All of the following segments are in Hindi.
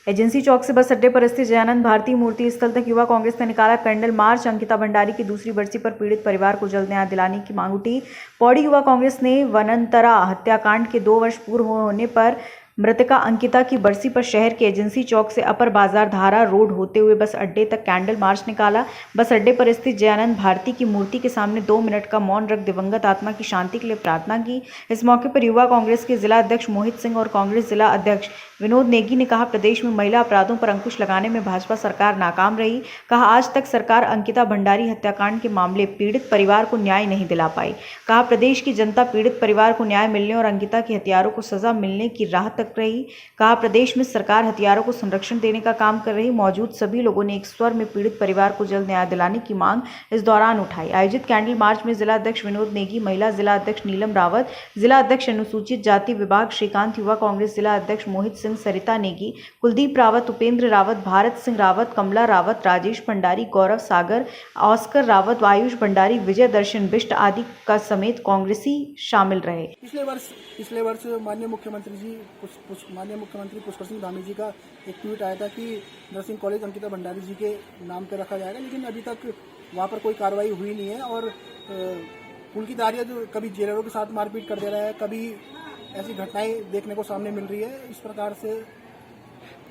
एजेंसी चौक से बस अड्डे पर स्थित जयानंद भारती मूर्ति स्थल तक युवा कांग्रेस ने निकाला कैंडल मार्च। अंकिता भंडारी की दूसरी बरसी पर पीड़ित परिवार को जल्द न्याय दिलाने की मांग उठी। पौड़ी युवा कांग्रेस ने वनंतरा हत्याकांड के 2 वर्ष पूर्व होने पर मृतका अंकिता की बरसी पर शहर के एजेंसी चौक से अपर बाजार धारा रोड होते हुए बस अड्डे तक कैंडल मार्च निकाला। बस अड्डे पर स्थित जयानंद भारती की मूर्ति के सामने 2 मिनट का मौन रख दिवंगत आत्मा की शांति के लिए प्रार्थना की। इस मौके पर युवा कांग्रेस के जिला अध्यक्ष मोहित सिंह और कांग्रेस जिला अध्यक्ष विनोद नेगी ने कहा, प्रदेश में महिला अपराधों पर अंकुश लगाने में भाजपा सरकार नाकाम रही। कहा, आज तक सरकार अंकिता भंडारी हत्याकांड के मामले पीड़ित परिवार को न्याय नहीं दिला पाई। कहा, प्रदेश की जनता पीड़ित परिवार को न्याय मिलने और अंकिता के हत्यारों को सजा मिलने की राह तक रही। कहा, प्रदेश में सरकार हत्यारों को संरक्षण देने का काम कर रही। मौजूद सभी लोगों ने एक स्वर में पीड़ित परिवार को जल्द न्याय दिलाने की मांग इस दौरान उठाई। आयोजित कैंडल मार्च में जिला अध्यक्ष विनोद नेगी, महिला जिला अध्यक्ष नीलम रावत, जिला अध्यक्ष अनुसूचित जाति विभाग श्रीकांत, युवा कांग्रेस जिला अध्यक्ष मोहित सिंह, सरिता नेगी, कुलदीप रावत, उपेंद्र रावत, भारत सिंह रावत, कमला रावत, राजेश भंडारी, गौरव सागर, ऑस्कर रावत, आयुष भंडारी, विजय दर्शन बिष्ट आदि का समेत कांग्रेसी शामिल रहे। पिछले वर्ष माननीय मुख्यमंत्री पुष्कर सिंह धामी जी का एक ट्वीट आया था कि नर्सिंग कॉलेज अंकिता भंडारी जी के नाम पर रखा जाएगा, लेकिन अभी तक वहाँ पर कोई कार्रवाई हुई नहीं है। और पुलकित आर्य जो कभी जेलरों के साथ मारपीट कर दे रहा है, कभी ऐसी घटनाएं देखने को सामने मिल रही है। इस प्रकार से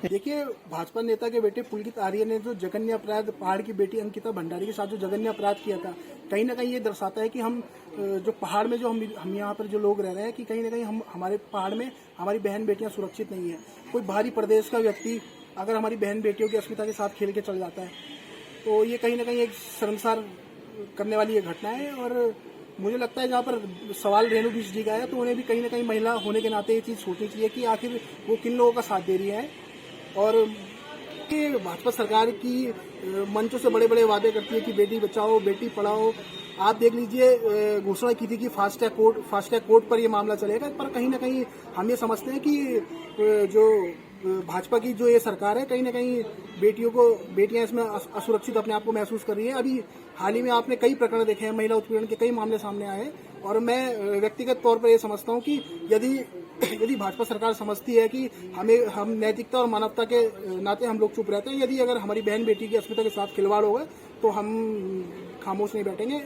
देखिए, भाजपा नेता के बेटे पुलकित आर्य ने जो जघन्य अपराध पहाड़ की बेटी अंकिता भंडारी के साथ जो जघन्य अपराध किया था, कहीं ना कहीं ये दर्शाता है कि हम जो पहाड़ में जो हम यहाँ पर जो लोग रह रहे हैं कि कहीं ना कहीं हम हमारे पहाड़ में हमारी बहन बेटियां सुरक्षित नहीं है। कोई बाहरी प्रदेश का व्यक्ति अगर हमारी बहन बेटियों की अस्मिता के साथ खेल के चल जाता है तो ये कहीं ना कहीं एक शर्मसार करने वाली ये घटना है। और मुझे लगता है जहाँ पर सवाल रेणु बिष्ट जी का है तो उन्हें भी कहीं ना कहीं महिला होने के नाते ये चीज़ सोचनी चाहिए कि आखिर वो किन लोगों का साथ दे रही है। और भाजपा सरकार की मंचों से बड़े बड़े वादे करती है कि बेटी बचाओ बेटी पढ़ाओ। आप देख लीजिए, घोषणा की थी कि फास्ट ट्रैक कोर्ट पर ये मामला चलेगा, पर कहीं ना कहीं हम ये समझते हैं कि जो भाजपा की जो ये सरकार है, कहीं ना कहीं बेटियां इसमें असुरक्षित अपने आप को महसूस कर रही है। अभी हाल ही में आपने कई प्रकरण देखे हैं, महिला उत्पीड़न के कई मामले सामने आए हैं। और मैं व्यक्तिगत तौर पर ये समझता हूँ कि यदि भाजपा सरकार समझती है कि हम नैतिकता और मानवता के नाते हम लोग चुप रहते हैं, यदि अगर हमारी बहन बेटी की अस्मिता के साथ खिलवाड़ होगा तो हम खामोश नहीं बैठेंगे।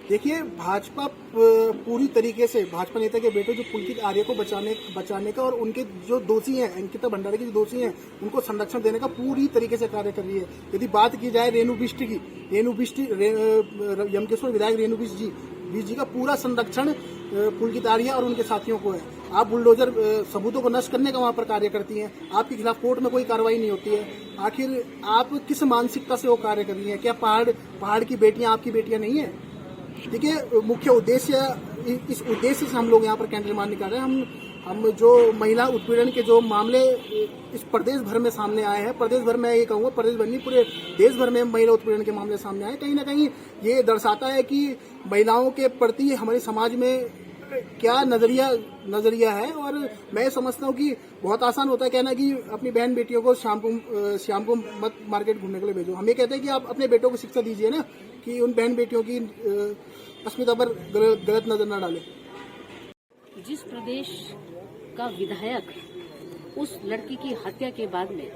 देखिए, भाजपा पूरी तरीके से भाजपा नेता के बेटे जो पुलकित आर्य को बचाने का और उनके जो दोषी हैं, अंकिता भंडारी के जो दोषी हैं, उनको संरक्षण देने का पूरी तरीके से कार्य कर रही है। यदि बात की जाए रेणु बिष्ट की, यमकेश्वर विधायक रेणु बिष्ट जी का पूरा संरक्षण पुलकित आर्य और उनके साथियों को है। आप बुलडोजर सबूतों को नष्ट करने का वहां पर कार्य करती हैं, आपके खिलाफ कोर्ट में कोई कार्रवाई नहीं होती है। आखिर आप किस मानसिकता से वो कार्य कर रही हैं? क्या पहाड़ की बेटियां आपकी बेटियां नहीं है? देखिए, मुख्य उद्देश्य, इस उद्देश्य से हम लोग यहाँ पर कैंडल मार्च निकाल रहे हैं। हम जो महिला उत्पीड़न के जो मामले इस प्रदेश भर में सामने आए हैं, प्रदेश भर में ये कहूँगा, प्रदेश भर नहीं पूरे देश भर में महिला उत्पीड़न के मामले सामने आए, कहीं ना कहीं ये दर्शाता है कि महिलाओं के प्रति हमारे समाज में क्या नजरिया है। और मैं समझता हूँ कि बहुत आसान होता है कहना कि अपनी बहन बेटियों को शाम को मत मार्केट घूमने के लिए भेजो। हम ये कहते हैं कि आप अपने बेटों को शिक्षा दीजिए ना, कि उन बहन बेटियों की अस्मिता पर गलत नजर न डालें। जिस प्रदेश का विधायक उस लड़की की हत्या के बाद में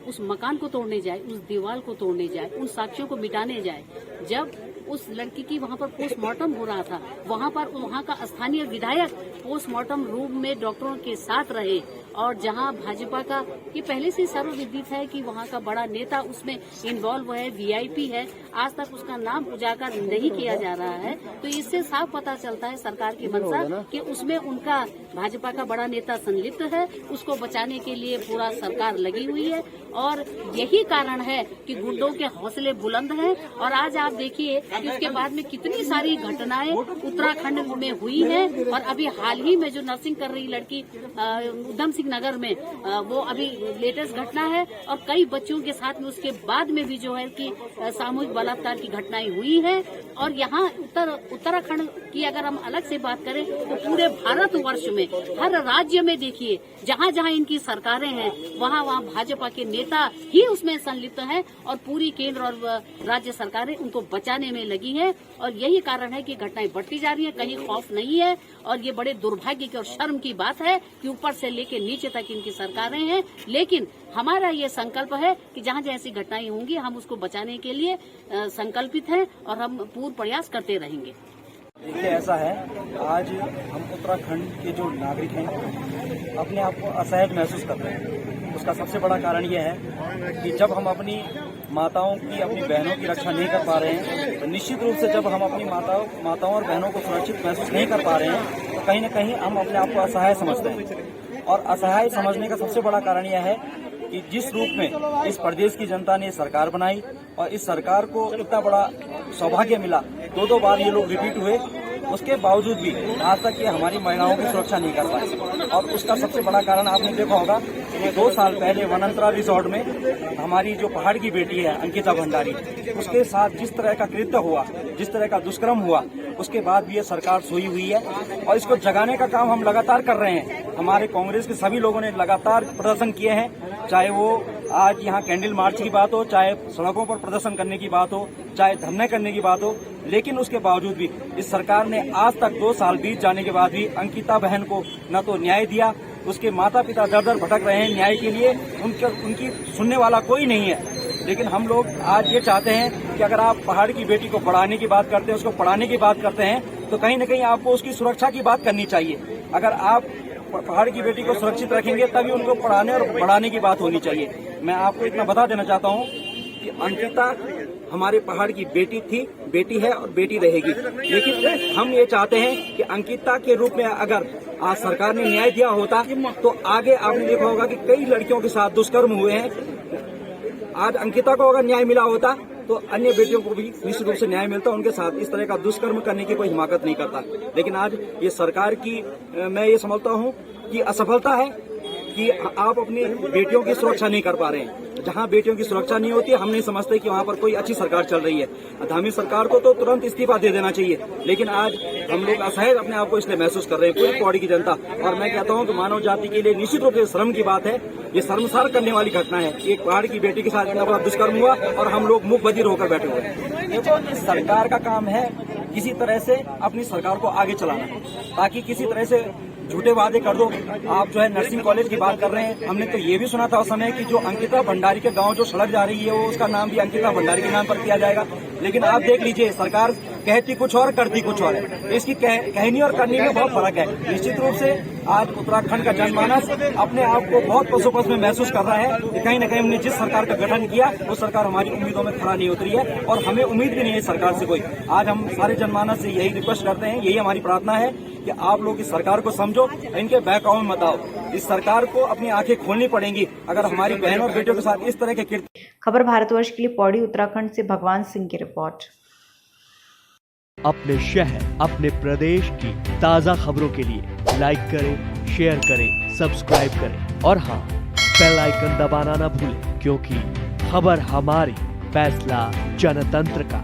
उस मकान को तोड़ने जाए, उस दीवार को तोड़ने जाए, उन साक्ष्यों को मिटाने जाए, जब उस लड़की की वहां पर पोस्टमार्टम हो रहा था, वहां पर वहां का स्थानीय विधायक पोस्टमार्टम रूम में डॉक्टरों के साथ रहे, और जहां भाजपा का ये पहले से सर्वविदित है कि वहां का बड़ा नेता उसमें इन्वॉल्व है, वीआईपी है, आज तक उसका नाम उजागर नहीं किया जा रहा है, तो इससे साफ पता चलता है सरकार की मंशा कि उसमें उनका भाजपा का बड़ा नेता संलिप्त है। उसको बचाने के लिए पूरा सरकार लगी हुई है, और यही कारण है कि गुंडों के हौसले बुलंद हैं। और आज आप देखिए कि उसके बाद में कितनी सारी घटनाएं उत्तराखंड में हुई हैं, और अभी हाल ही में जो नर्सिंग कर रही लड़की उधम सिंह नगर में, वो अभी लेटेस्ट घटना है। और कई बच्चों के साथ में उसके बाद में भी जो है कि सामूहिक बलात्कार की घटनाएं हुई है। और यहाँ उत्तराखंड की अगर हम अलग से बात करें तो पूरे भारतवर्ष में हर राज्य में देखिए, जहाँ जहाँ इनकी सरकारें हैं, वहाँ वहाँ भाजपा के नेता ही उसमें संलिप्त हैं, और पूरी केंद्र और राज्य सरकारें उनको बचाने में लगी हैं। और यही कारण है कि घटनाएं बढ़ती जा रही हैं, कहीं खौफ नहीं है। और ये बड़े दुर्भाग्य की और शर्म की बात है कि ऊपर से लेके नीचे नीचे तक इनकी सरकारें हैं, लेकिन हमारा ये संकल्प है कि जहाँ जैसी घटनाएं होंगी हम उसको बचाने के लिए संकल्पित हैं और हम पूर्ण प्रयास करते रहेंगे। देखिए, ऐसा है, आज हम उत्तराखंड के जो नागरिक हैं अपने आप को असहज महसूस कर रहे हैं। उसका सबसे बड़ा कारण यह है कि जब हम अपनी माताओं की, अपनी बहनों की रक्षा नहीं कर पा रहे हैं, तो निश्चित रूप से जब हम अपनी माताओं और बहनों को सुरक्षित महसूस नहीं कर पा रहे हैं, तो कहीं न कहीं हम अपने आप को असहाय समझते हैं। और असहाय समझने का सबसे बड़ा कारण यह है कि जिस रूप में इस प्रदेश की जनता ने सरकार बनाई और इस सरकार को इतना बड़ा सौभाग्य मिला, दो बार ये लोग रिपीट हुए, उसके बावजूद भी आज तक ये हमारी महिलाओं की सुरक्षा नहीं कर पाए। और उसका सबसे बड़ा कारण आपने देखा होगा कि 2 साल पहले वनंतरा रिजॉर्ट में हमारी जो पहाड़ की बेटी है अंकिता भंडारी, उसके साथ जिस तरह का कृत्य हुआ, जिस तरह का दुष्कर्म हुआ, उसके बाद भी ये सरकार सोई हुई है और इसको जगाने का काम हम लगातार कर रहे हैं। हमारे कांग्रेस के सभी लोगों ने लगातार प्रदर्शन किए हैं, चाहे वो आज यहाँ कैंडल मार्च की बात हो, चाहे सड़कों पर प्रदर्शन करने की बात हो, चाहे धरने करने की बात हो, लेकिन उसके बावजूद भी इस सरकार ने आज तक 2 साल बीत जाने के बाद भी अंकिता बहन को न तो न्याय दिया, उसके माता पिता दर दर भटक रहे हैं न्याय के लिए, उनकी सुनने वाला कोई नहीं है। लेकिन हम लोग आज ये चाहते हैं कि अगर आप पहाड़ की बेटी को पढ़ाने की बात करते हैं, उसको पढ़ाने की बात करते हैं, तो कहीं न कहीं आपको उसकी सुरक्षा की बात करनी चाहिए। अगर आप पहाड़ की बेटी को सुरक्षित रखेंगे तभी उनको पढ़ाने और बढ़ाने की बात होनी चाहिए। मैं आपको इतना बता देना चाहता हूँ कि अंकिता हमारे पहाड़ की बेटी थी, बेटी है और बेटी रहेगी। लेकिन हम ये चाहते हैं कि अंकिता के रूप में अगर आज सरकार ने न्याय दिया होता तो आगे आपने देखा होगा कि कई लड़कियों के साथ दुष्कर्म हुए हैं। आज अंकिता को अगर न्याय मिला होता तो अन्य बेटियों को भी निश्चित रूप से न्याय मिलता, उनके साथ इस तरह का दुष्कर्म करने की कोई हिमाकत नहीं करता। लेकिन आज ये सरकार की मैं ये समझता हूँ कि असफलता है कि आप अपनी बेटियों की सुरक्षा नहीं कर पा रहे हैं। जहाँ बेटियों की सुरक्षा नहीं होती, हम नहीं समझते कि वहाँ पर कोई अच्छी सरकार चल रही है। धामी सरकार को तो तुरंत इस्तीफा दे देना चाहिए, लेकिन आज हम लोग असहज अपने आप को इसलिए महसूस कर रहे हैं, पूरी पौड़ी की जनता। और मैं कहता हूँ कि मानव जाति के लिए निश्चित रूप से शर्म की बात है, ये शर्मसार करने वाली घटना है। एक पहाड़ की बेटी के साथ इतना बड़ा दुष्कर्म हुआ और हम लोग मुख बधिर होकर बैठे हुए हैं। देखो, इस सरकार का काम है किसी तरह से अपनी सरकार को आगे चलाना, ताकि किसी तरह से झूठे वादे कर दो। आप जो है नर्सिंग कॉलेज की बात कर रहे हैं, हमने तो ये भी सुना था उस समय कि जो अंकिता भंडारी के गांव जो सड़क जा रही है वो उसका नाम भी अंकिता भंडारी के नाम पर किया जाएगा। लेकिन आप देख लीजिए, सरकार कहती कुछ और करती कुछ और है। इसकी कहनी और करनी में बहुत फर्क है। निश्चित रूप से आज उत्तराखंड का जनमानस अपने आप को बहुत पशुपस में महसूस कर रहा है कि कहीं न कहीं हमने जिस सरकार का गठन किया वो सरकार हमारी उम्मीदों में खरा नहीं उतरी है और हमें उम्मीद भी नहीं है सरकार से कोई। आज हम सारे जनमानस से यही रिक्वेस्ट करते हैं, यही हमारी प्रार्थना है कि आप लोग इस सरकार को समझो, इनके बहकावे में मत आओ। इस सरकार को अपनी आंखें खोलनी पड़ेंगी अगर हमारी बहन और बेटियों के साथ इस तरह के कृत्य। खबर भारतवर्ष के लिए पौड़ी उत्तराखंड से भगवान सिंह की रिपोर्ट। अपने शहर, अपने प्रदेश की ताजा खबरों के लिए लाइक करें, शेयर करें, सब्सक्राइब करें और हाँ, बेल आइकन दबाना ना भूलें, क्योंकि खबर हमारी, फैसला जनतंत्र का।